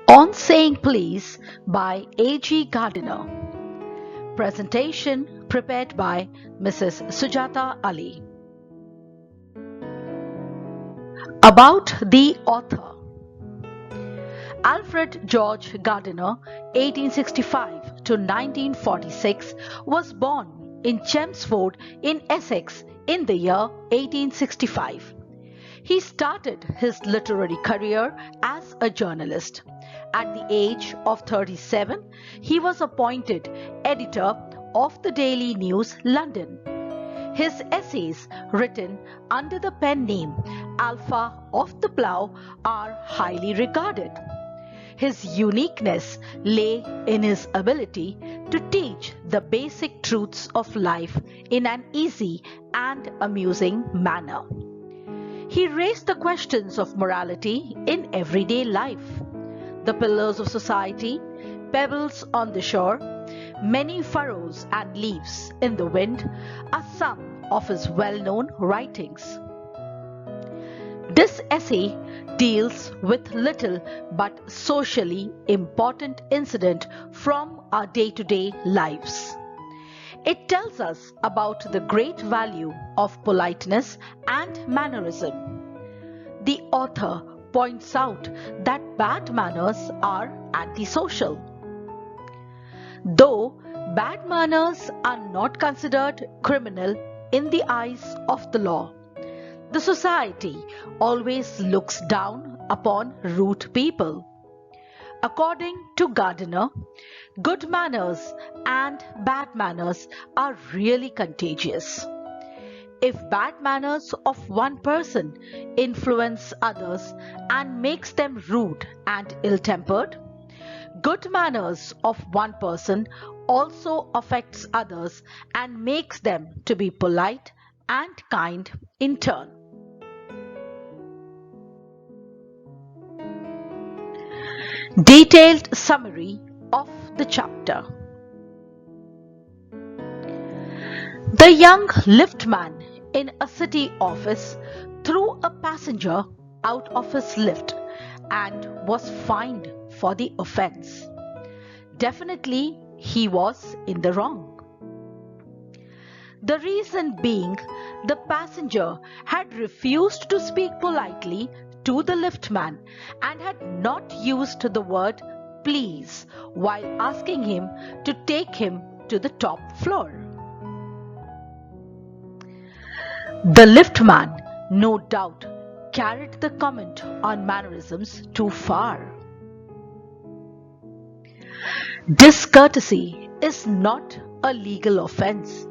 On Saying Please by A.G Gardiner. Presentation prepared by Mrs. Sujata Ali. About the author. Alfred George Gardiner, 1865 to 1946, was born in Chelmsford in Essex in the year 1865. He started his literary career as a journalist. At the age of 37, he was appointed editor of the Daily News, London. His essays, written under the pen name Alpha of the Plough, are highly regarded. His uniqueness lay in his ability to teach the basic truths of life in an easy and amusing manner. He raised the questions of morality in everyday life. The pillars of society, pebbles on the shore, many furrows and leaves in the wind are some of his well-known writings. This essay deals with little but socially important incident from our day-to-day lives. It tells us about the great value of politeness and mannerism. The author points out that bad manners are antisocial. Though bad manners are not considered criminal in the eyes of the law, the society always looks down upon rude people. According to Gardiner, good manners and bad manners are really contagious. If bad manners of one person influence others and makes them rude and ill-tempered, good manners of one person also affects others and makes them to be polite and kind in turn. Detailed summary of the chapter. The young liftman in a city office threw a passenger out of his lift and was fined for the offense. Definitely, he was in the wrong. The reason being, the passenger had refused to speak politely to the liftman and had not used the word please while asking him to take him to the top floor. The liftman, no doubt, carried the comment on mannerisms too far. Discourtesy is not a legal offense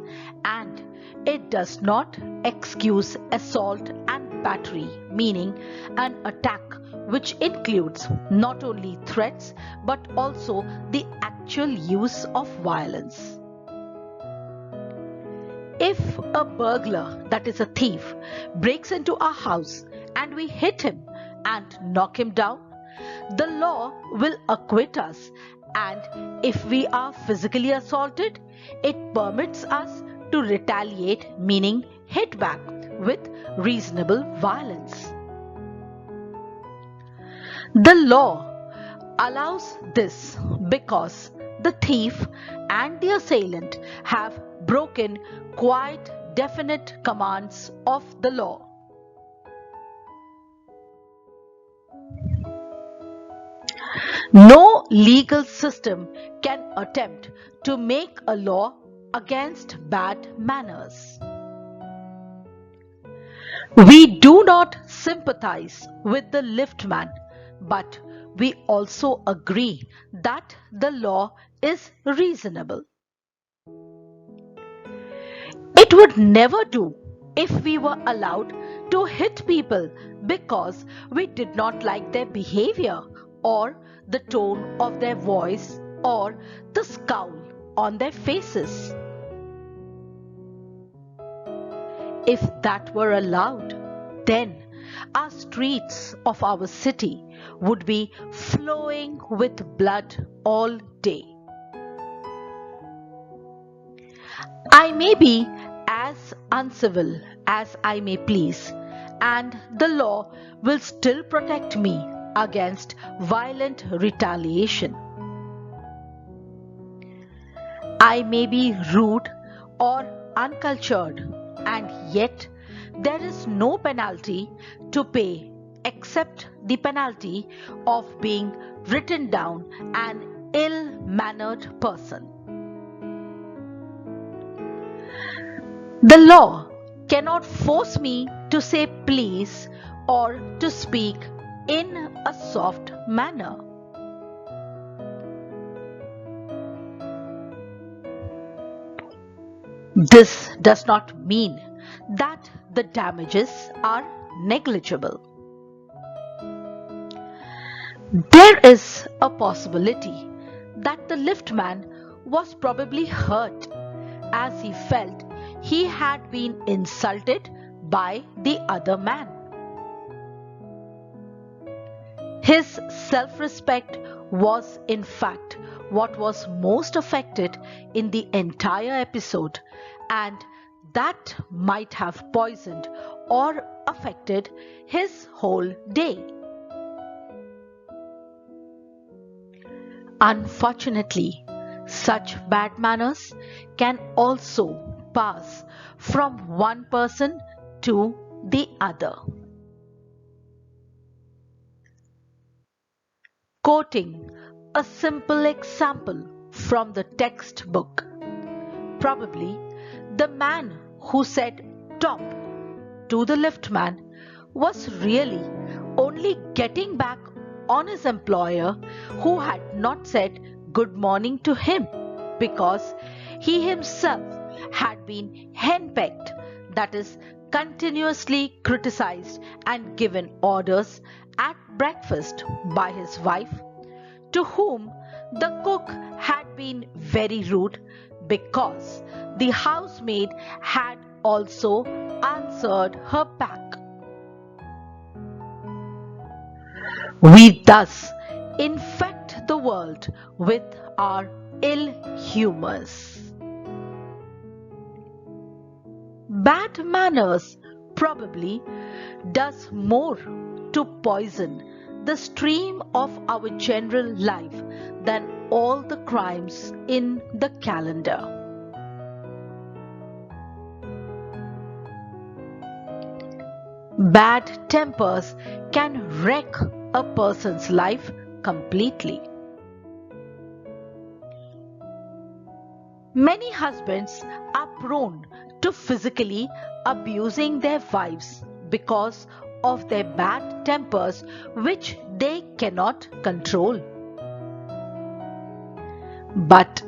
and it does not excuse assault and battery, meaning an attack which includes not only threats but also the actual use of violence. If a burglar, that is a thief, breaks into our house and we hit him and knock him down, the law will acquit us, and if we are physically assaulted, it permits us to retaliate, meaning hit back with reasonable violence. The law allows this because the thief and the assailant have broken quite definite commands of the law. No legal system can attempt to make a law against bad manners. We do not sympathize with the liftman, but we also agree that the law is reasonable. It would never do if we were allowed to hit people because we did not like their behavior or the tone of their voice or the scowl on their faces. If that were allowed, then our streets of our city would be flowing with blood all day. I may be as uncivil as I may please, and the law will still protect me against violent retaliation. I may be rude or uncultured, and yet there is no penalty to pay except the penalty of being written down an ill-mannered person. The law cannot force me to say please or to speak in a soft manner. This does not mean that the damages are negligible. There is a possibility that the liftman was probably hurt as he felt he had been insulted by the other man. His self-respect was in fact what was most affected in the entire episode, and that might have poisoned or affected his whole day. Unfortunately, such bad manners can also pass from one person to the other. Quoting a simple example from the textbook, probably the man who said "top" to the liftman was really only getting back on his employer who had not said good morning to him because he himself had been henpecked, that is, continuously criticized and given orders at breakfast by his wife, to whom the cook had been very rude because the housemaid had also answered her back. We thus infect the world with our ill humors. Bad manners probably does more to poison the stream of our general life than all the crimes in the calendar. Bad tempers can wreck a person's life completely. Many husbands are prone to physically abusing their wives because of their bad tempers which they cannot control. But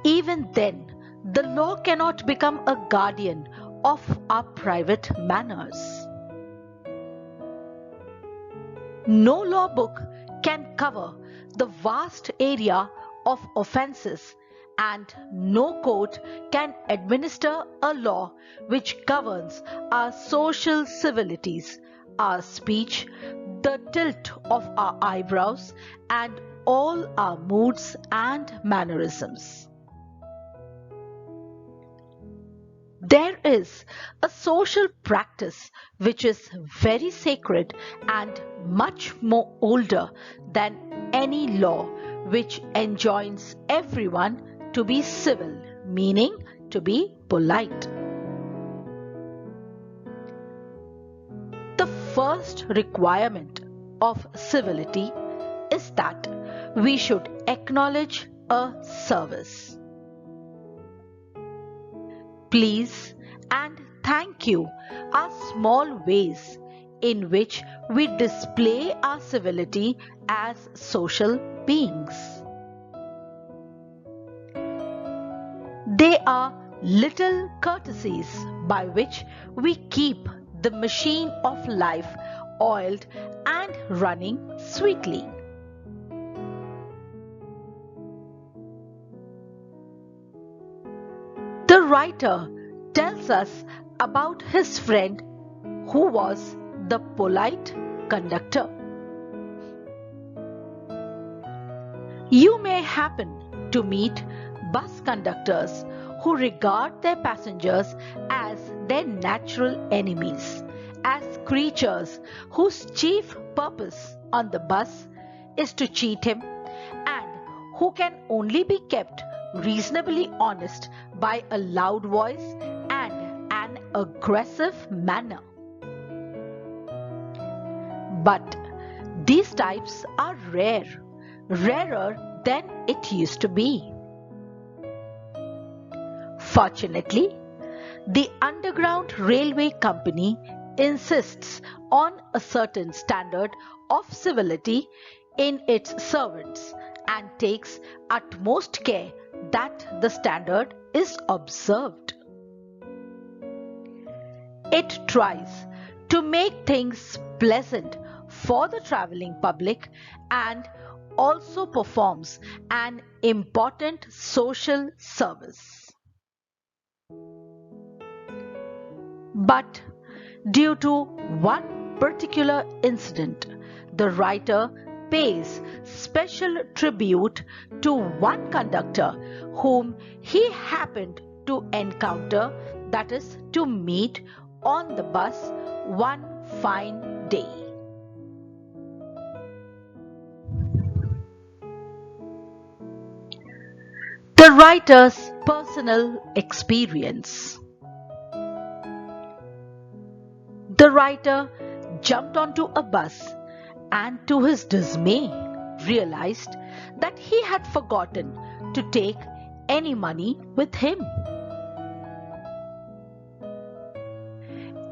even then, the law cannot become a guardian of our private manners. No law book can cover the vast area of offences, and no court can administer a law which governs our social civilities, our speech, the tilt of our eyebrows, and all our moods and mannerisms. There is a social practice which is very sacred and much more older than any law, which enjoins everyone to be civil, meaning to be polite. The first requirement of civility is that we should acknowledge a service. Please and thank you are small ways in which we display our civility as social beings. They are little courtesies by which we keep the machine of life oiled and running sweetly. The writer tells us about his friend who was the polite conductor. You may happen to meet bus conductors who regard their passengers as their natural enemies, as creatures whose chief purpose on the bus is to cheat him, and who can only be kept reasonably honest by a loud voice and an aggressive manner. But these types are rare, rarer than it used to be. Fortunately, the Underground Railway Company insists on a certain standard of civility in its servants and takes utmost care that the standard is observed. It tries to make things pleasant for the travelling public and also performs an important social service. But due to one particular incident, the writer pays special tribute to one conductor whom he happened to encounter, that is, to meet on the bus one fine day. The writer's personal experience. The writer jumped onto a bus and, to his dismay, realized that he had forgotten to take any money with him.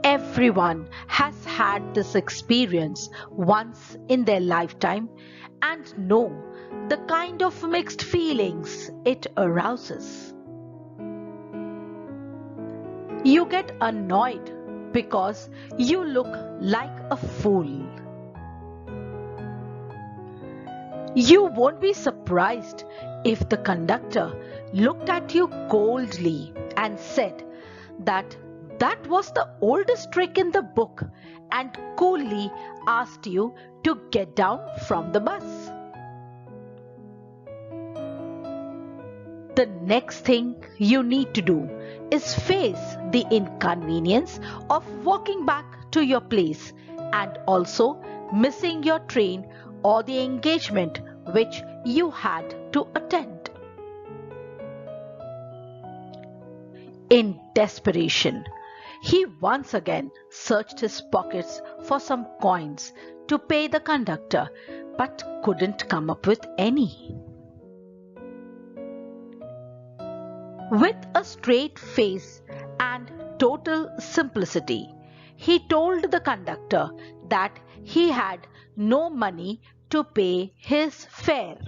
Everyone has had this experience once in their lifetime and know the kind of mixed feelings it arouses. You get annoyed because you look like a fool. You won't be surprised if the conductor looked at you coldly and said that that was the oldest trick in the book and coolly asked you to get down from the bus. The next thing you need to do is face the inconvenience of walking back to your place and also missing your train or the engagement which you had to attend. In desperation, he once again searched his pockets for some coins to pay the conductor, but couldn't come up with any. With a straight face and total simplicity, he told the conductor that he had no money to pay his fare.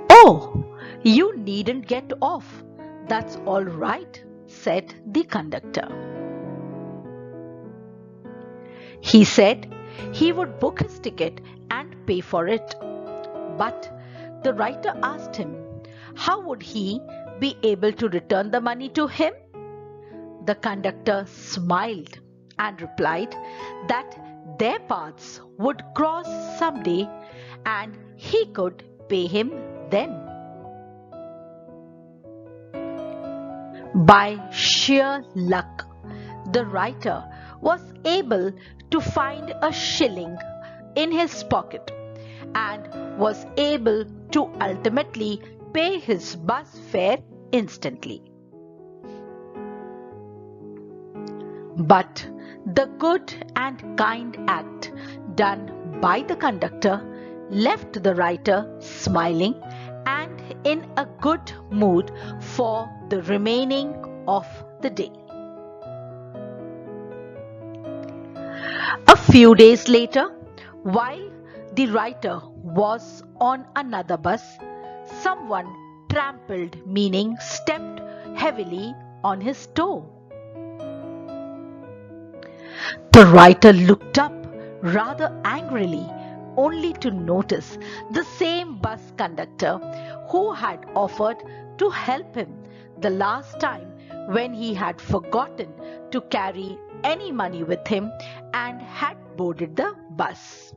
"Oh, you needn't get off. That's all right," said the conductor. He said he would book his ticket and pay for it. But the writer asked him, how would he be able to return the money to him? The conductor smiled and replied that their paths would cross someday and he could pay him then. By sheer luck, the writer was able to find a shilling in his pocket and was able to ultimately pay his bus fare instantly. But the good and kind act done by the conductor left the writer smiling and in a good mood for the remaining of the day. A few days later, while the writer was on another bus, someone trampled, meaning stepped heavily on his toe. The writer looked up rather angrily, only to notice the same bus conductor who had offered to help him the last time when he had forgotten to carry any money with him and had boarded the bus.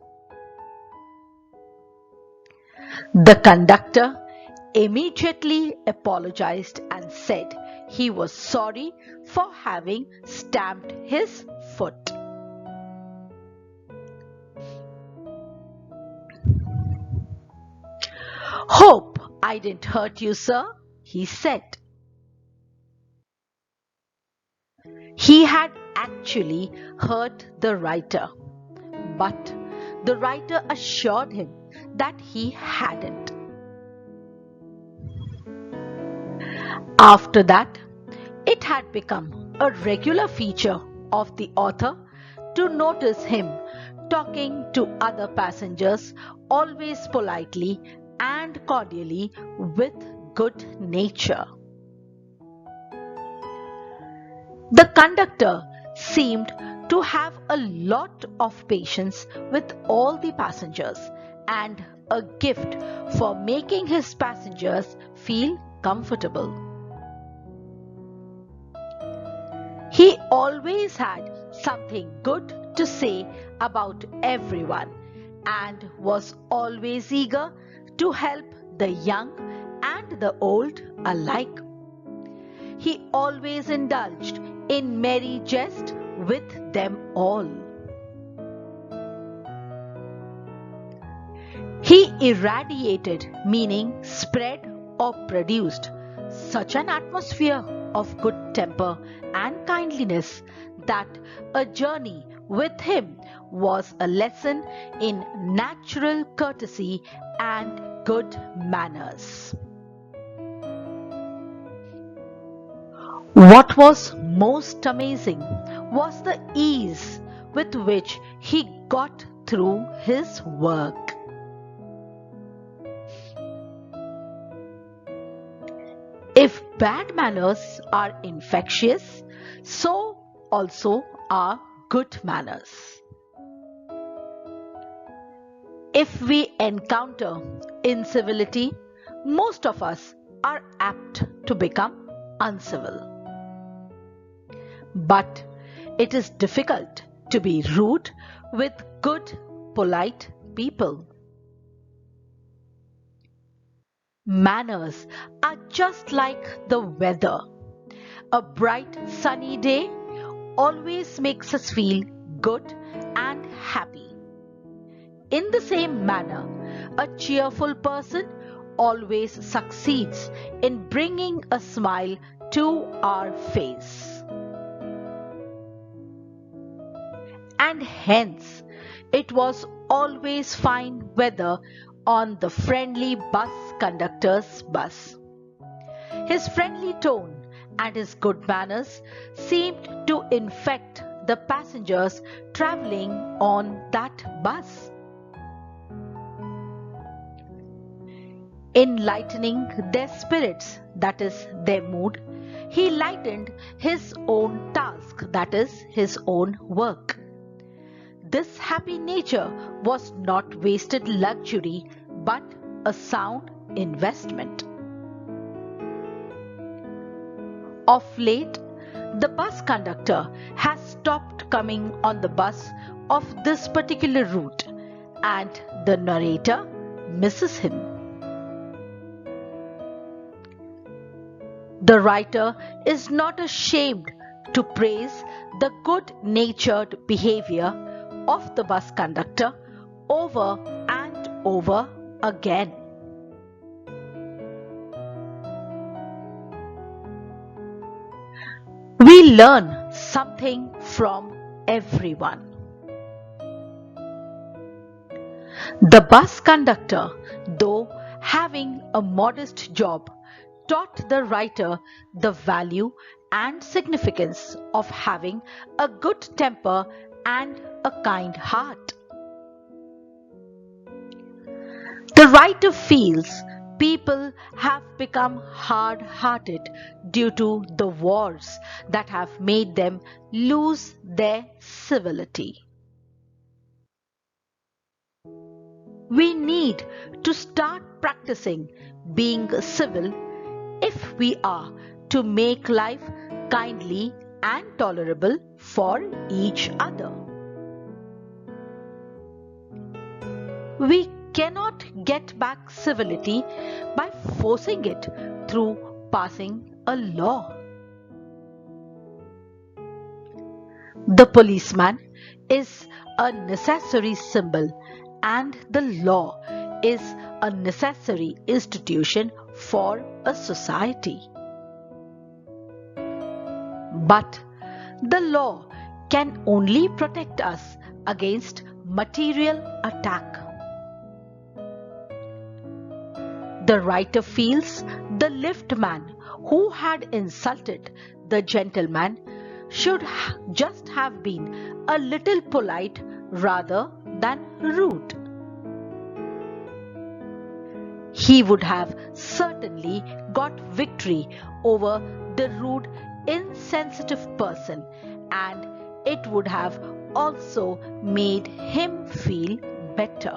The conductor immediately apologized and said he was sorry for having stamped his foot. "Hope I didn't hurt you, sir," he said. He had actually hurt the writer, but the writer assured him that he hadn't. After that, it had become a regular feature of the author to notice him talking to other passengers always politely and cordially with good nature. The conductor seemed to have a lot of patience with all the passengers and a gift for making his passengers feel comfortable. He always had something good to say about everyone and was always eager to help the young and the old alike. He always indulged in merry jest with them all. He irradiated, meaning spread or produced, such an atmosphere of good temper and kindliness that a journey with him was a lesson in natural courtesy and good manners. What was most amazing was the ease with which he got through his work. If bad manners are infectious, so also are good manners. If we encounter incivility, most of us are apt to become uncivil. But it is difficult to be rude with good, polite people. Manners are just like the weather. A bright sunny day always makes us feel good and happy. In the same manner, a cheerful person always succeeds in bringing a smile to our face. And hence, it was always fine weather on the friendly bus conductor's bus. His friendly tone and his good manners seemed to infect the passengers traveling on that bus. In lightening their spirits, that is, their mood, he lightened his own task, that is, his own work. This happy nature was not wasted luxury but a sound investment. Of late, the bus conductor has stopped coming on the bus of this particular route and the narrator misses him. The writer is not ashamed to praise the good-natured behaviour of the bus conductor over and over again. We learn something from everyone. The bus conductor, though having a modest job, taught the writer the value and significance of having a good temper and a kind heart. The writer feels people have become hard-hearted due to the wars that have made them lose their civility. We need to start practicing being civil if we are to make life kindly and tolerable for each other. We cannot get back civility by forcing it through passing a law. The policeman is a necessary symbol and the law is a necessary institution for a society. But the law can only protect us against material attack. The writer feels the liftman who had insulted the gentleman should just have been a little polite rather than rude. He would have certainly got victory over the rude, insensitive person, and it would have also made him feel better.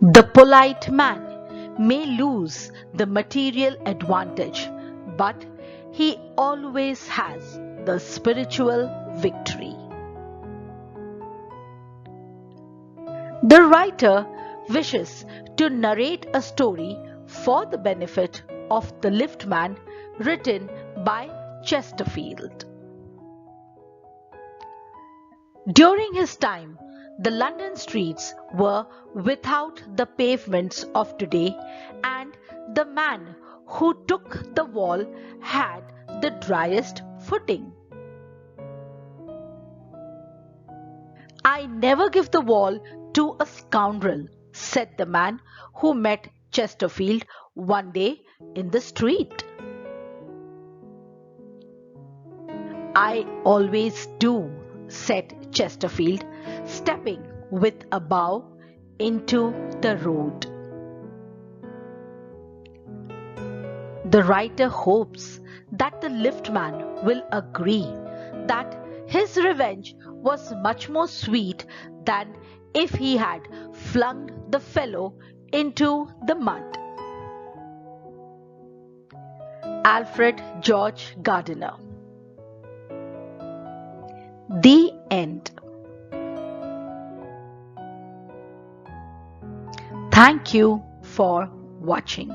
The polite man may lose the material advantage, but he always has the spiritual victory. The writer wishes to narrate a story for the benefit of the liftman written by Chesterfield. During his time, the London streets were without the pavements of today, and the man who took the wall had the driest footing. "I never give the wall to a scoundrel," said the man who met Chesterfield one day in the street. "I always do," said Chesterfield, stepping with a bow into the road. The writer hopes that the liftman will agree that his revenge was much more sweet than if he had flung the fellow into the mud. Alfred George Gardiner. The end. Thank you for watching.